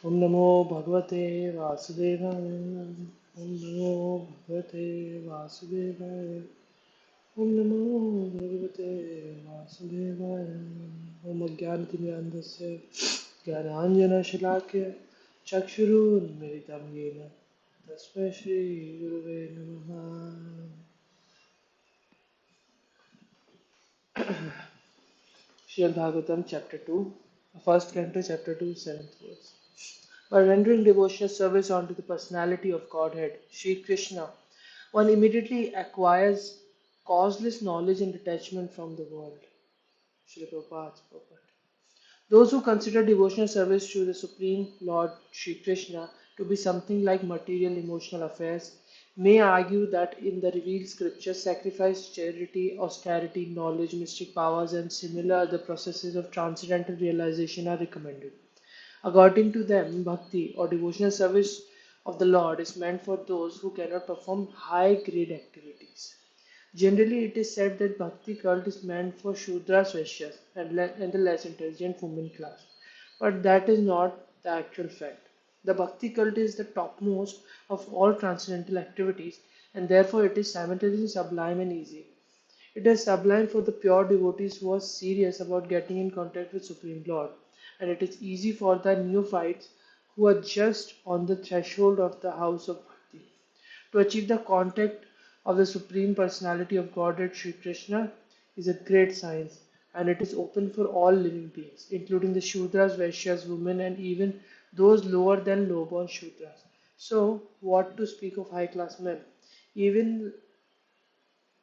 Om Namo Bhagavate Vasudevaya. Om Namo Bhagavate Vasudevaya. Om Namo Bhagavate Vasudevaya. Om Ajnanatimandasya Jnananjana Shalakya Chakshurunmilitam Yena Tasmai Shri Gurave Namaha. Śrīmad-Bhāgavatam chapter 2, first canto chapter 2, 7th verse. By rendering devotional service unto the personality of Godhead, Sri Krishna, one immediately acquires causeless knowledge and detachment from the world. Srila Prabhupada's purport. Those who consider devotional service to the Supreme Lord Sri Krishna to be something like material emotional affairs may argue that in the revealed scriptures, sacrifice, charity, austerity, knowledge, mystic powers, and similar other processes of transcendental realization are recommended. According to them, bhakti or devotional service of the Lord is meant for those who cannot perform high grade activities. Generally, it is said that bhakti cult is meant for Shudras, Vaishyas, and the less intelligent women class. But that is not the actual fact. The bhakti cult is the topmost of all transcendental activities, and therefore it is simultaneously sublime and easy. It is sublime for the pure devotees who are serious about getting in contact with Supreme Lord, and it is easy for the neophytes who are just on the threshold of the house of bhakti. To achieve the contact of the Supreme Personality of Godhead Sri Krishna is a great science, and it is open for all living beings, including the Shudras, Vaishyas, women, and even those lower than low-born Shudras. So, what to speak of high-class men? Even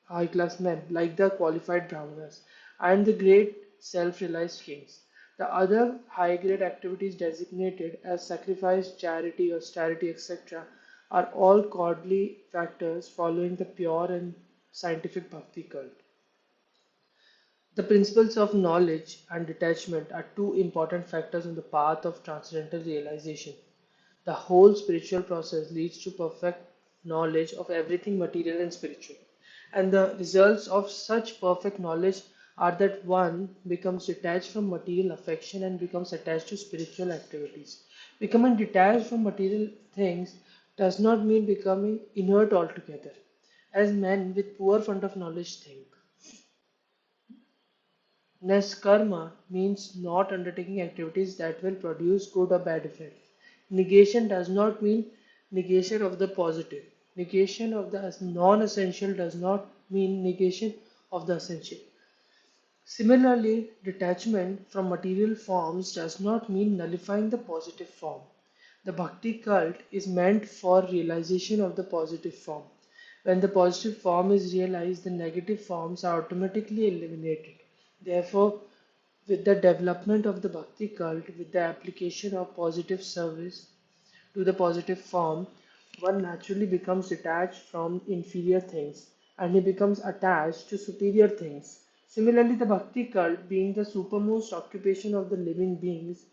high-class men, like the qualified Brahmanas, and the great self-realized kings. The other high-grade activities designated as sacrifice, charity, austerity, etc., are all godly factors following the pure and scientific bhakti cult. The principles of knowledge and detachment are two important factors on the path of transcendental realization. The whole spiritual process leads to perfect knowledge of everything material and spiritual. And the results of such perfect knowledge are that one becomes detached from material affection and becomes attached to spiritual activities. Becoming detached from material things does not mean becoming inert altogether, as men with poor fund of knowledge think. Neskarma means not undertaking activities that will produce good or bad effects. Negation does not mean negation of the positive. Negation of the non essential does not mean negation of the essential. Similarly, detachment from material forms does not mean nullifying the positive form. The bhakti cult is meant for realization of the positive form. When the positive form is realized, the negative forms are automatically eliminated. Therefore, with the development of the bhakti cult, with the application of positive service to the positive form, one naturally becomes detached from inferior things and he becomes attached to superior things. Similarly, the bhakti cult, being the supermost occupation of the living beings,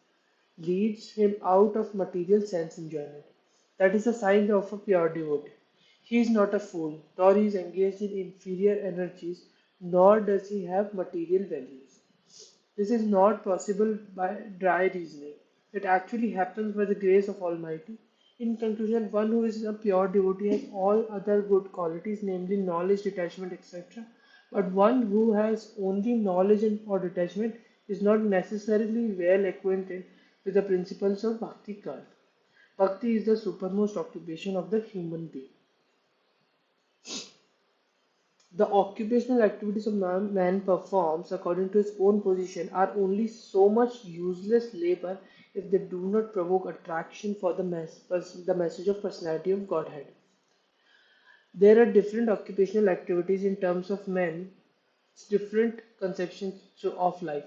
leads him out of material sense enjoyment. That is a sign of a pure devotee. He is not a fool, nor he is engaged in inferior energies, nor does he have material values. This is not possible by dry reasoning. It actually happens by the grace of Almighty. In conclusion, one who is a pure devotee has all other good qualities, namely knowledge, detachment, etc. But one who has only knowledge and or detachment is not necessarily well acquainted with the principles of bhakti cult. Bhakti is the supermost occupation of the human being. The occupational activities of man performs according to his own position are only so much useless labor if they do not provoke attraction for the message of personality of Godhead. There are different occupational activities in terms of men, different conceptions of life.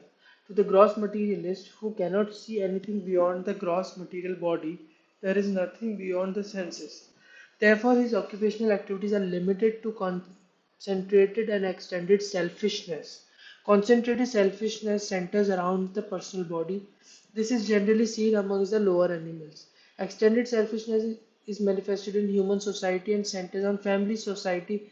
To the gross materialist who cannot see anything beyond the gross material body, there is nothing beyond the senses. Therefore, his occupational activities are limited to concentrated and extended selfishness. Concentrated selfishness centers around the personal body. This is generally seen amongst the lower animals. Extended selfishness is manifested in human society and centers on family, society,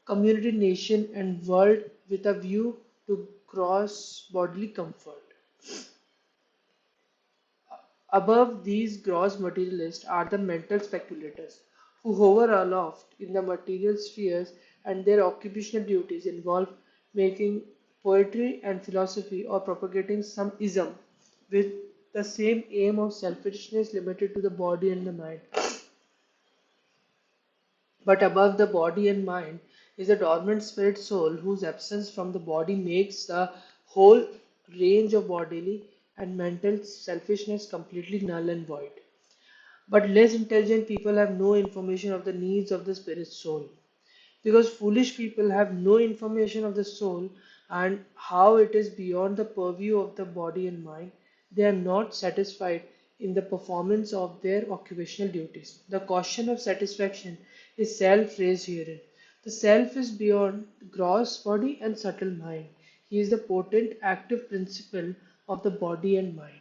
community, nation, and world with a view to gross bodily comfort. Above these gross materialists are the mental speculators, who hover aloft in the material spheres, and their occupational duties involve making poetry and philosophy or propagating some ism with the same aim of selfishness limited to the body and the mind. But above the body and mind is a dormant spirit soul whose absence from the body makes the whole range of bodily and mental selfishness completely null and void. But less intelligent people have no information of the needs of the spirit soul. Because foolish people have no information of the soul and how it is beyond the purview of the body and mind, they are not satisfied in the performance of their occupational duties. The question of satisfaction is self raised herein. The self is beyond gross body and subtle mind. He is the potent active principle of the body and mind.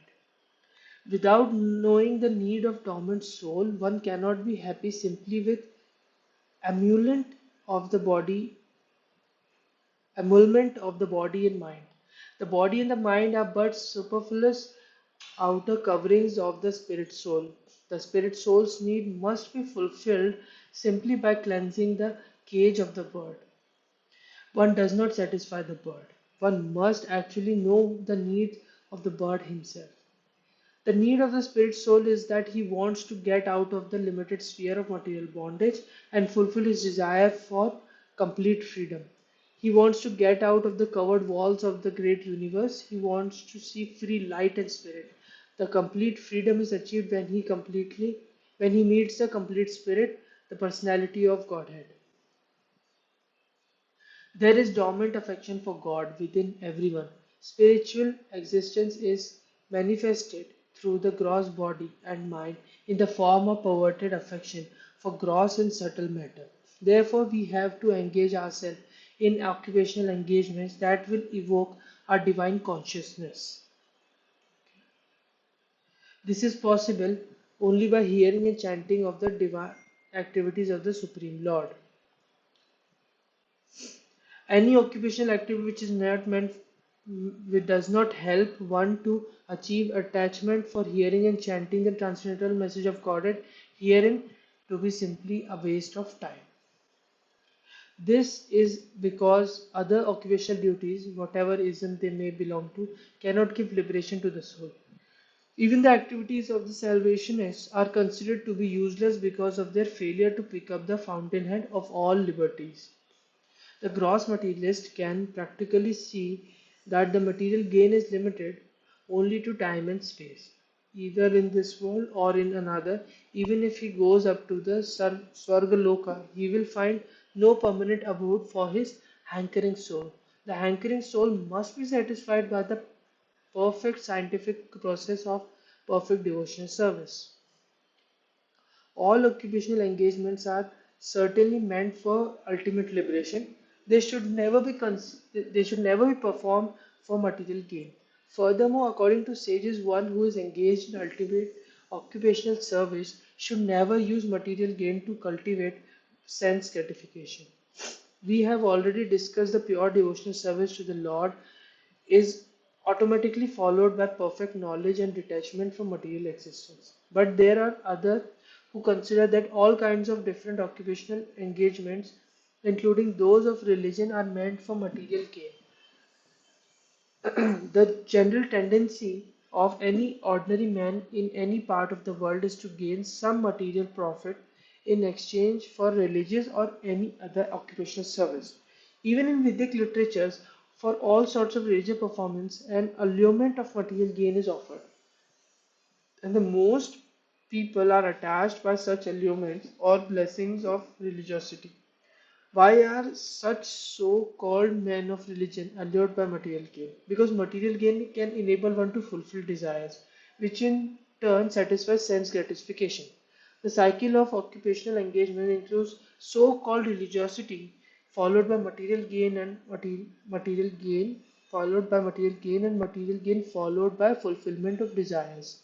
Without knowing the need of dormant soul, one cannot be happy simply with emolument of the body emolument of the body and mind. The body and the mind are but superfluous outer coverings of the spirit soul. The spirit soul's need must be fulfilled simply by cleansing the cage of the bird. One does not satisfy the bird. One must actually know the need of the bird himself. The need of the spirit soul is that he wants to get out of the limited sphere of material bondage and fulfill his desire for complete freedom. He wants to get out of the covered walls of the great universe. He wants to see free light and spirit. The complete freedom is achieved when he meets the complete spirit, the personality of Godhead. There is dormant affection for God within everyone. Spiritual existence is manifested through the gross body and mind in the form of perverted affection for gross and subtle matter. Therefore, we have to engage ourselves in occupational engagements that will evoke our divine consciousness. This is possible only by hearing and chanting of the divine activities of the Supreme Lord. Any occupational activity which is not meant which does not help one to achieve attachment for hearing and chanting the transcendental message of Godhead, herein to be simply a waste of time. This is because other occupational duties, whatever ism they may belong to, cannot give liberation to the soul. Even the activities of the Salvationists are considered to be useless because of their failure to pick up the fountainhead of all liberties. The gross materialist can practically see that the material gain is limited only to time and space, either in this world or in another. Even if he goes up to the Swargaloka, he will find no permanent abode for his hankering soul. The hankering soul must be satisfied by the perfect scientific process of perfect devotional service. All occupational engagements are certainly meant for ultimate liberation. They should never be they should never be performed for material gain. Furthermore, according to sages, one who is engaged in ultimate occupational service should never use material gain to cultivate sense gratification. We have already discussed the pure devotional service to the Lord is automatically followed by perfect knowledge and detachment from material existence. But there are others who consider that all kinds of different occupational engagements, including those of religion, are meant for material gain. The general tendency of any ordinary man in any part of the world is to gain some material profit in exchange for religious or any other occupational service. Even in Vedic literatures, for all sorts of religious performance, an allurement of material gain is offered. And the most people are attached by such allurements or blessings of religiosity. Why are such so-called men of religion allured by material gain? Because material gain can enable one to fulfill desires, which in turn satisfies sense gratification. The cycle of occupational engagement includes so-called religiosity, followed by material gain and material gain, followed by material gain and material gain, followed by fulfillment of desires.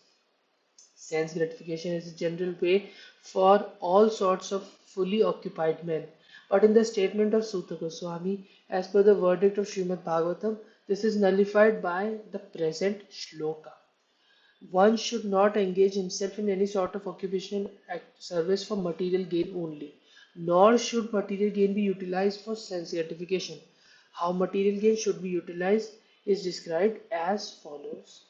Sense gratification is a general way for all sorts of fully occupied men. But in the statement of Sutta Goswami, as per the verdict of Śrīmad-Bhāgavatam, this is nullified by the present shloka. One should not engage himself in any sort of occupational service for material gain only, nor should material gain be utilized for sense gratification. How material gain should be utilized is described as follows.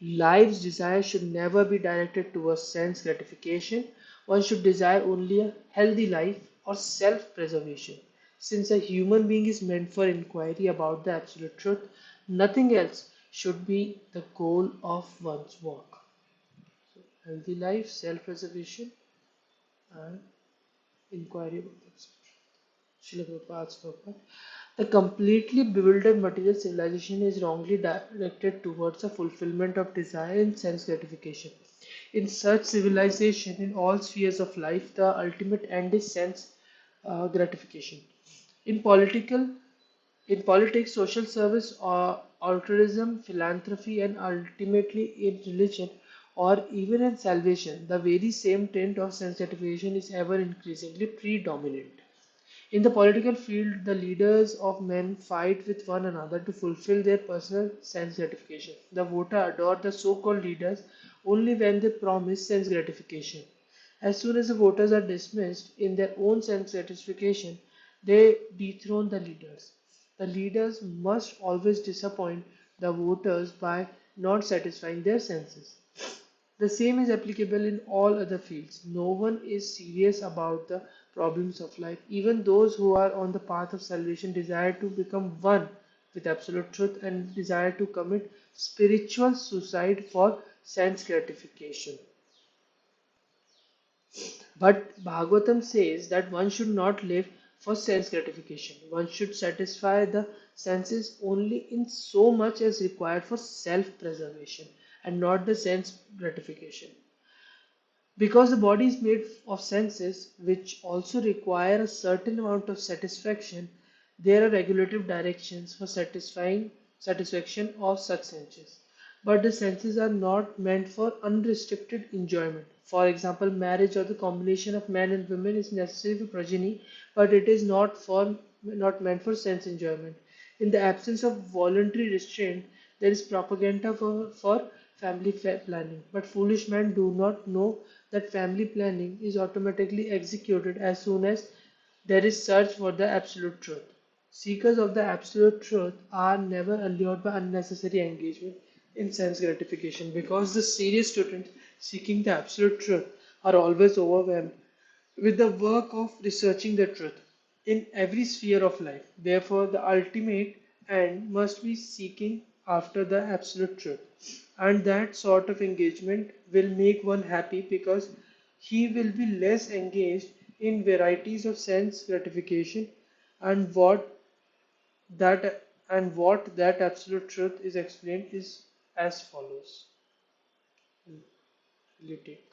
Life's desire should never be directed towards sense gratification. One should desire only a healthy life or self preservation. Since a human being is meant for inquiry about the absolute truth, nothing else should be the goal of one's work. So, healthy life, self preservation, and inquiry about the absolute truth. Srila Prabhupada's purport. The completely bewildered material civilization is wrongly directed towards the fulfillment of desire and sense gratification. In such civilization, in all spheres of life, the ultimate end is sense gratification. In political, in politics, social service, or altruism, philanthropy, and ultimately in religion, or even in salvation, the very same trend of sense gratification is ever increasingly predominant. In the political field, the leaders of men fight with one another to fulfill their personal sense gratification. The voter adore the so-called leaders only when they promise sense gratification. As soon as the voters are dismissed in their own sense gratification, they dethrone the leaders. The leaders must always disappoint the voters by not satisfying their senses. The same is applicable in all other fields. No one is serious about the problems of life. Even those who are on the path of salvation desire to become one with absolute truth and desire to commit spiritual suicide for sense gratification. But Bhagavatam says that one should not live for sense gratification. One should satisfy the senses only in so much as required for self preservation and not the sense gratification. Because the body is made of senses which also require a certain amount of satisfaction, there are regulative directions for satisfying satisfaction of such senses. But the senses are not meant for unrestricted enjoyment. For example, marriage or the combination of man and women is necessary for progeny, but it is not meant for sense enjoyment. In the absence of voluntary restraint, there is propaganda for family planning. But foolish men do not know that family planning is automatically executed as soon as there is search for the absolute truth. Seekers of the absolute truth are never allured by unnecessary engagement in sense gratification because the serious students seeking the absolute truth are always overwhelmed with the work of researching the truth in every sphere of life. Therefore, the ultimate end must be seeking after the absolute truth. And that sort of engagement will make one happy because he will be less engaged in varieties of sense gratification and what that absolute truth is explained is as follows. Will you take?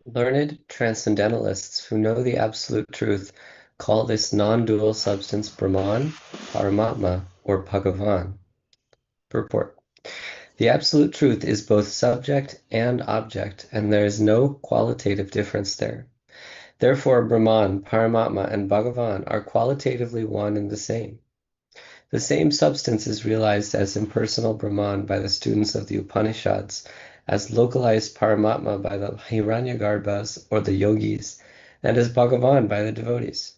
Learned transcendentalists who know the absolute truth call this non-dual substance Brahman, Paramatma, or Bhagavan. Purport. The absolute truth is both subject and object, and there is no qualitative difference there. Therefore, Brahman, Paramatma, and Bhagavan are qualitatively one and the same. The same substance is realized as impersonal Brahman by the students of the Upanishads, as localized Paramatma by the Hiranyagarbhas or the yogis, and as Bhagavan by the devotees.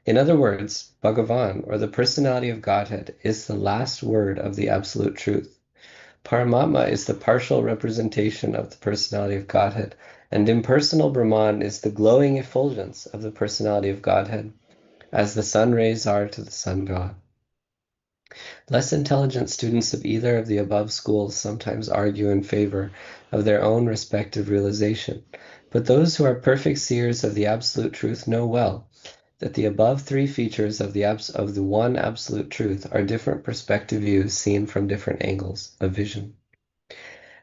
In other words, Bhagavan, or the personality of Godhead, is the last word of the absolute truth. Paramatma is the partial representation of the personality of Godhead, and impersonal Brahman is the glowing effulgence of the personality of Godhead, as the sun rays are to the sun god. Less intelligent students of either of the above schools sometimes argue in favor of their own respective realization, but those who are perfect seers of the absolute truth know well that the above three features of the one absolute truth are different perspective views seen from different angles of vision.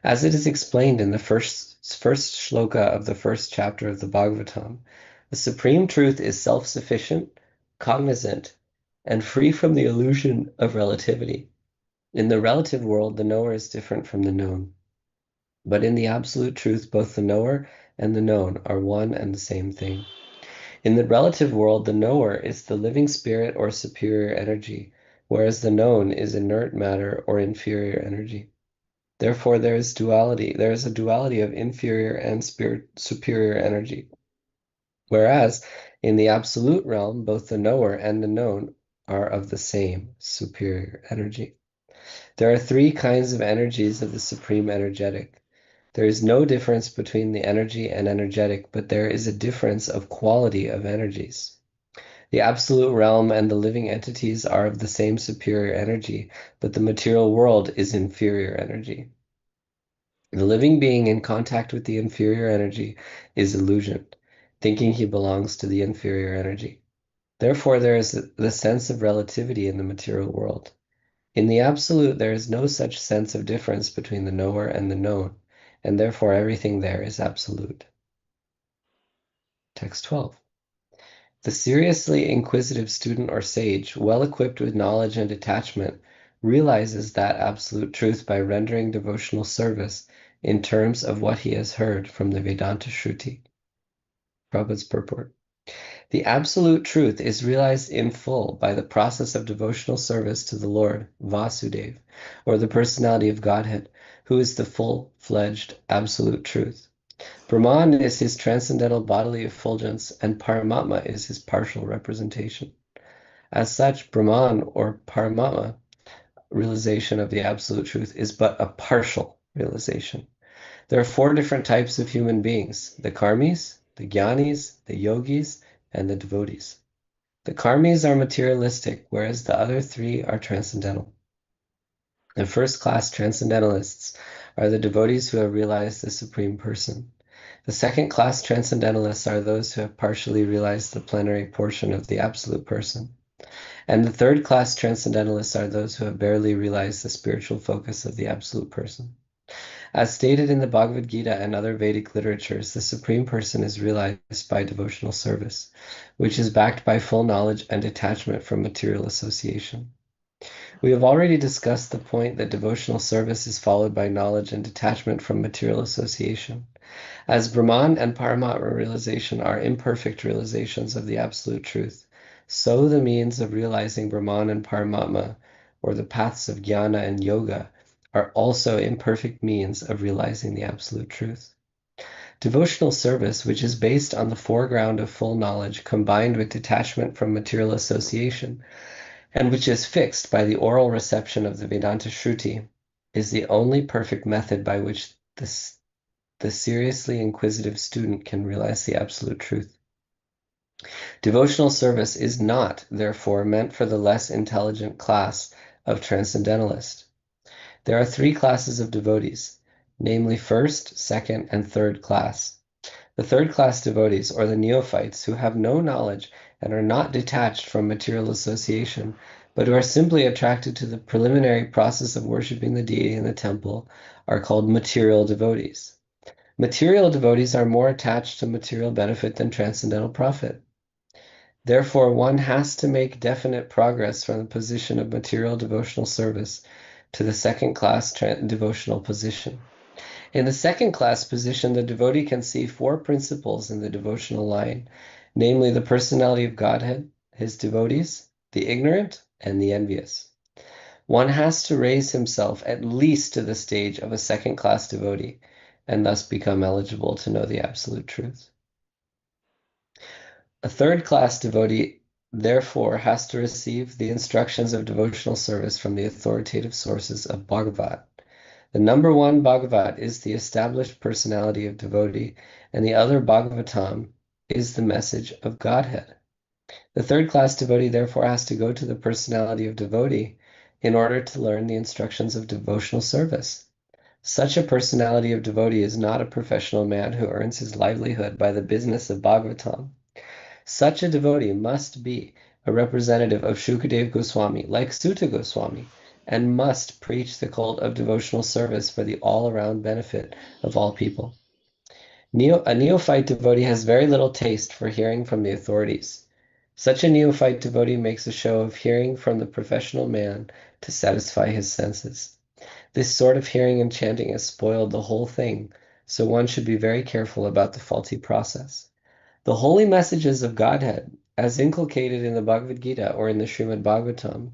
As it is explained in the first shloka of the first chapter of the Bhagavatam, the supreme truth is self-sufficient, cognizant, and free from the illusion of relativity. In the relative world, the knower is different from the known. But in the absolute truth, both the knower and the known are one and the same thing. In the relative world, the knower is the living spirit or superior energy. whereas the known is inert matter or inferior energy. Therefore, there is duality. There is a duality of inferior and superior energy. Whereas in the absolute realm, both the knower and the known are of the same superior energy. There are three kinds of energies of the supreme energetic. There is no difference between the energy and energetic, but there is a difference of quality of energies. The absolute realm and the living entities are of the same superior energy, but the material world is inferior energy. The living being in contact with the inferior energy is illusion, thinking he belongs to the inferior energy. Therefore, there is the sense of relativity in the material world. In the absolute, there is no such sense of difference between the knower and the known, and therefore everything there is absolute. Text 12. The seriously inquisitive student or sage, well equipped with knowledge and detachment, realizes that absolute truth by rendering devotional service in terms of what he has heard from the Vedanta Shruti. Prabhupada's purport. The absolute truth is realized in full by the process of devotional service to the Lord, Vasudeva, or the personality of Godhead, who is the full-fledged absolute truth. Brahman is his transcendental bodily effulgence, and Paramatma is his partial representation. As such, Brahman or Paramatma realization of the absolute truth is but a partial realization. There are four different types of human beings: the karmis, the jnanis, the yogis, and the devotees. The karmis are materialistic, whereas the other three are transcendental. The first-class transcendentalists are the devotees who have realized the Supreme Person. The second-class transcendentalists are those who have partially realized the plenary portion of the Absolute Person. And the third-class transcendentalists are those who have barely realized the spiritual focus of the Absolute Person. As stated in the Bhagavad Gita and other Vedic literatures, the Supreme Person is realized by devotional service, which is backed by full knowledge and detachment from material association. We have already discussed the point that devotional service is followed by knowledge and detachment from material association. As Brahman and Paramatma realization are imperfect realizations of the Absolute Truth, so the means of realizing Brahman and Paramatma, or the paths of jnana and yoga, are also imperfect means of realizing the Absolute Truth. Devotional service, which is based on the foreground of full knowledge combined with detachment from material association, and which is fixed by the oral reception of the Vedanta Shruti, is the only perfect method by which the seriously inquisitive student can realize the Absolute Truth. Devotional service is not, therefore, meant for the less intelligent class of transcendentalists. There are three classes of devotees, namely first, second, and third class. The third class devotees, or the neophytes, who have no knowledge and are not detached from material association, but who are simply attracted to the preliminary process of worshiping the deity in the temple, are called material devotees. Material devotees are more attached to material benefit than transcendental profit. Therefore, one has to make definite progress from the position of material devotional service to the second class devotional position. In the second class position, the devotee can see four principles in the devotional line, namely the personality of Godhead, his devotees, the ignorant, and the envious. One has to raise himself at least to the stage of a second class devotee, and thus become eligible to know the absolute truth. A third class devotee, therefore, has to receive the instructions of devotional service from the authoritative sources of Bhagavat. The number one Bhagavat is the established personality of devotee, and the other Bhagavatam is the message of Godhead. The third class devotee therefore has to go to the personality of devotee in order to learn the instructions of devotional service. Such a personality of devotee is not a professional man who earns his livelihood by the business of Bhagavatam. Such a devotee must be a representative of Shukadev Goswami, like Sutta Goswami, and must preach the cult of devotional service for the all-around benefit of all people. A neophyte devotee has very little taste for hearing from the authorities. Such a neophyte devotee makes a show of hearing from the professional man to satisfy his senses. This sort of hearing and chanting has spoiled the whole thing, so one should be very careful about the faulty process. The holy messages of Godhead, as inculcated in the Bhagavad Gita or in the Śrīmad-Bhāgavatam,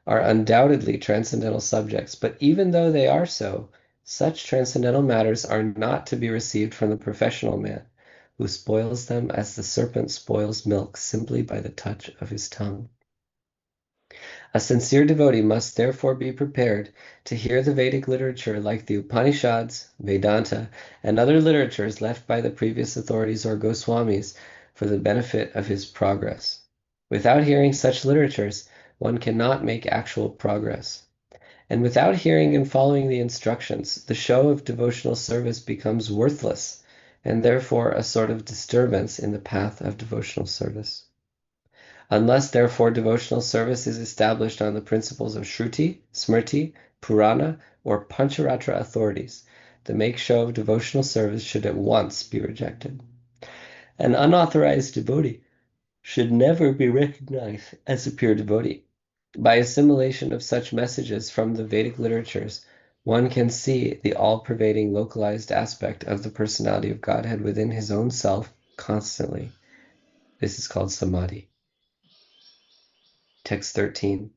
are undoubtedly transcendental subjects, but even though they are so, such transcendental matters are not to be received from the professional man, who spoils them as the serpent spoils milk simply by the touch of his tongue. A sincere devotee must therefore be prepared to hear the Vedic literature like the Upanishads, Vedanta, and other literatures left by the previous authorities or Goswamis for the benefit of his progress. Without hearing such literatures, one cannot make actual progress. And without hearing and following the instructions, the show of devotional service becomes worthless, and therefore a sort of disturbance in the path of devotional service. Unless, therefore, devotional service is established on the principles of Shruti, Smriti, Purana, or Pancharatra authorities, the make show of devotional service should at once be rejected. An unauthorized devotee should never be recognized as a pure devotee. By assimilation of such messages from the Vedic literatures, one can see the all-pervading localized aspect of the personality of Godhead within his own self constantly. This is called samadhi. Text 13.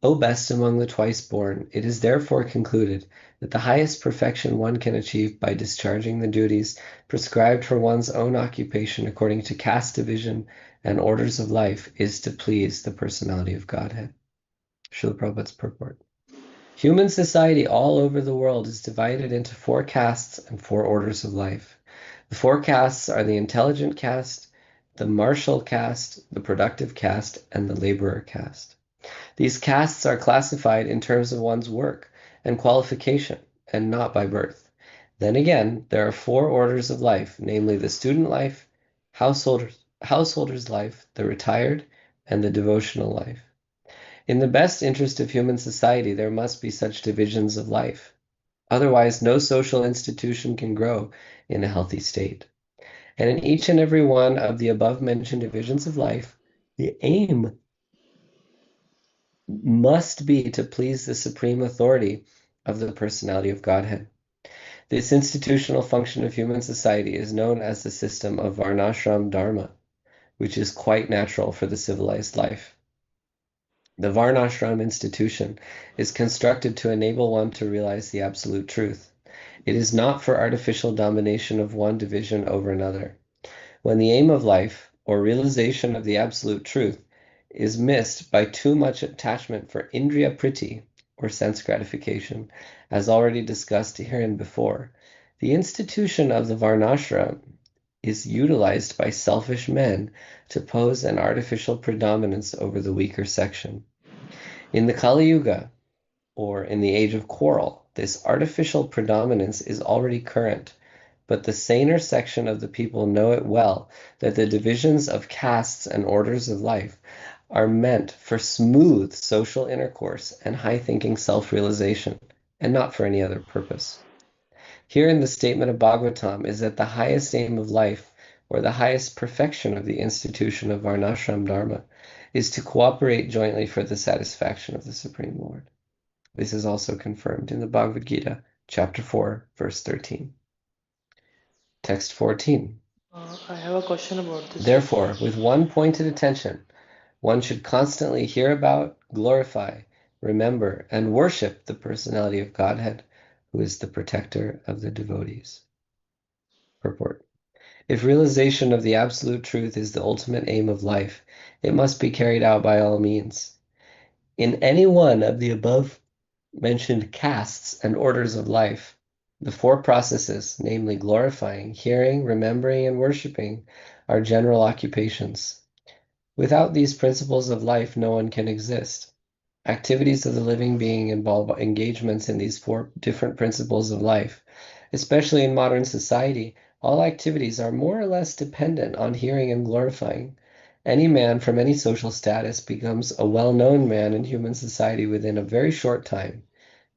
O best among the twice-born, it is therefore concluded that the highest perfection one can achieve by discharging the duties prescribed for one's own occupation according to caste division and orders of life is to please the personality of Godhead. Srila Prabhupada's purport. Human society all over the world is divided into 4 castes and 4 orders of life. The 4 castes are the intelligent caste, the martial caste, the productive caste, and the laborer caste. These castes are classified in terms of one's work and qualification, and not by birth. Then again, there are 4 orders of life, namely the student life, householder's life, the retired, and the devotional life. In the best interest of human society, there must be such divisions of life. Otherwise, no social institution can grow in a healthy state. And in each and every one of the above-mentioned divisions of life, the aim must be to please the supreme authority of the personality of Godhead. This institutional function of human society is known as the system of Varnashram Dharma, which is quite natural for the civilized life. The Varnashram institution is constructed to enable one to realize the absolute truth. It is not for artificial domination of one division over another. When the aim of life, or realization of the absolute truth, is missed by too much attachment for indriya priti, or sense gratification, as already discussed herein before, the institution of the Varnashram is utilized by selfish men to pose an artificial predominance over the weaker section. In the Kali Yuga, or in the age of quarrel, this artificial predominance is already current, but the saner section of the people know it well that the divisions of castes and orders of life are meant for smooth social intercourse and high-thinking self-realization, and not for any other purpose. Here in the statement of Bhagavatam is that the highest aim of life, or the highest perfection of the institution of Varnashram Dharma, is to cooperate jointly for the satisfaction of the Supreme Lord. This is also confirmed in the Bhagavad Gita, chapter 4, verse 13. Text 14. I have a question about this. Therefore, with one pointed attention, one should constantly hear about, glorify, remember, and worship the personality of Godhead, who is the protector of the devotees. Purport. If realization of the absolute truth is the ultimate aim of life, it must be carried out by all means. In any one of the above-mentioned castes and orders of life, the 4 processes, namely glorifying, hearing, remembering, and worshiping, are general occupations. Without these principles of life, no one can exist. Activities of the living being involve engagements in these 4 different principles of life. Especially in modern society, all activities are more or less dependent on hearing and glorifying. Any man from any social status becomes a well-known man in human society within a very short time,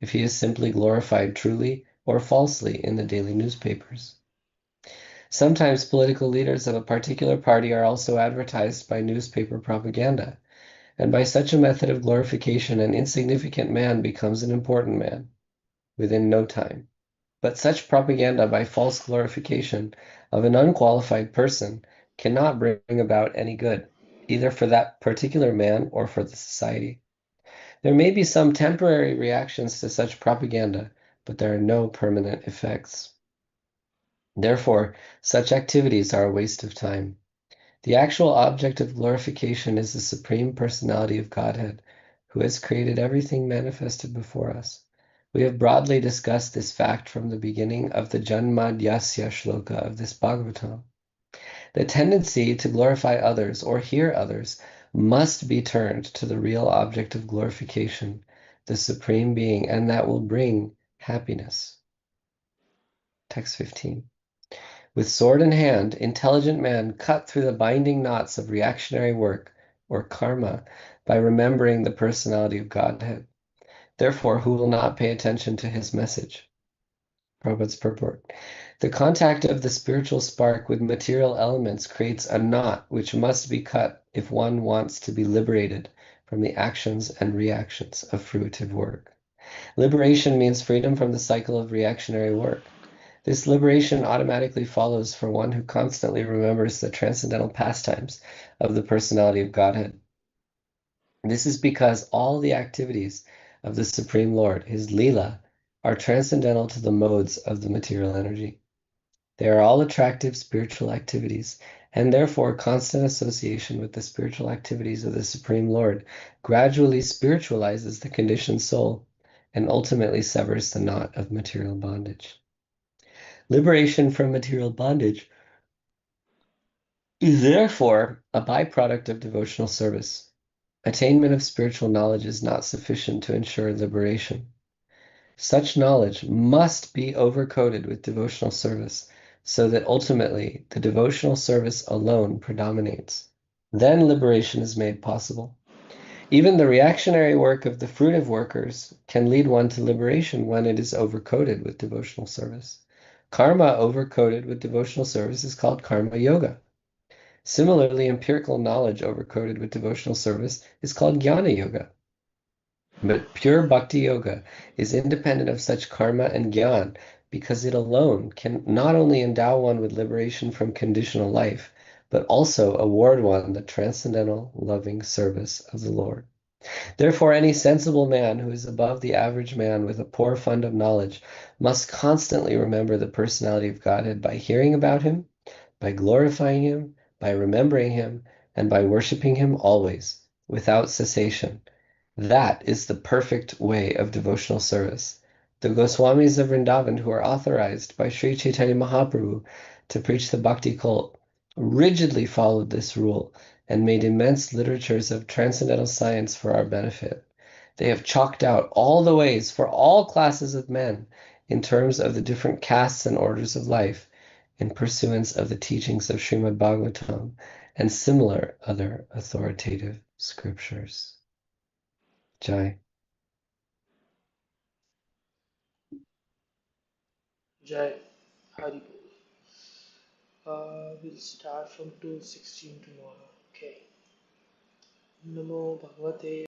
if he is simply glorified truly or falsely in the daily newspapers. Sometimes political leaders of a particular party are also advertised by newspaper propaganda, and by such a method of glorification, an insignificant man becomes an important man within no time. But such propaganda by false glorification of an unqualified person cannot bring about any good, either for that particular man or for the society. There may be some temporary reactions to such propaganda, but there are no permanent effects. Therefore, such activities are a waste of time. The actual object of glorification is the Supreme Personality of Godhead, who has created everything manifested before us. We have broadly discussed this fact from the beginning of the Janmadhyasya shloka of this Bhagavatam. The tendency to glorify others or hear others must be turned to the real object of glorification, the Supreme Being, and that will bring happiness. Text 15. With sword in hand, intelligent men cut through the binding knots of reactionary work, or karma, by remembering the personality of Godhead. Therefore, who will not pay attention to his message? Prabhupada's purport. The contact of the spiritual spark with material elements creates a knot which must be cut if one wants to be liberated from the actions and reactions of fruitive work. Liberation means freedom from the cycle of reactionary work. This liberation automatically follows for one who constantly remembers the transcendental pastimes of the personality of Godhead. This is because all the activities of the Supreme Lord, his Leela, are transcendental to the modes of the material energy. They are all attractive spiritual activities, and therefore constant association with the spiritual activities of the Supreme Lord gradually spiritualizes the conditioned soul and ultimately severs the knot of material bondage. Liberation from material bondage is therefore a byproduct of devotional service. Attainment of spiritual knowledge is not sufficient to ensure liberation. Such knowledge must be overcoated with devotional service so that ultimately the devotional service alone predominates. Then liberation is made possible. Even the reactionary work of the fruitive workers can lead one to liberation when it is overcoated with devotional service. Karma overcoated with devotional service is called karma yoga. Similarly, empirical knowledge overcoated with devotional service is called jnana yoga. But pure bhakti yoga is independent of such karma and jnana because it alone can not only endow one with liberation from conditional life, but also award one the transcendental loving service of the Lord. Therefore, any sensible man who is above the average man with a poor fund of knowledge must constantly remember the personality of Godhead by hearing about him, by glorifying him, by remembering him, and by worshiping him always, without cessation. That is the perfect way of devotional service. The Goswamis of Vrindavan, who are authorized by Sri Chaitanya Mahaprabhu to preach the bhakti cult, rigidly followed this rule and made immense literatures of transcendental science for our benefit. They have chalked out all the ways for all classes of men in terms of the different castes and orders of life in pursuance of the teachings of Śrīmad-Bhāgavatam and similar other authoritative scriptures. Jai. Jai Hari Bol. We'll start from 2:16 tomorrow. Okay. Namo Bhagavate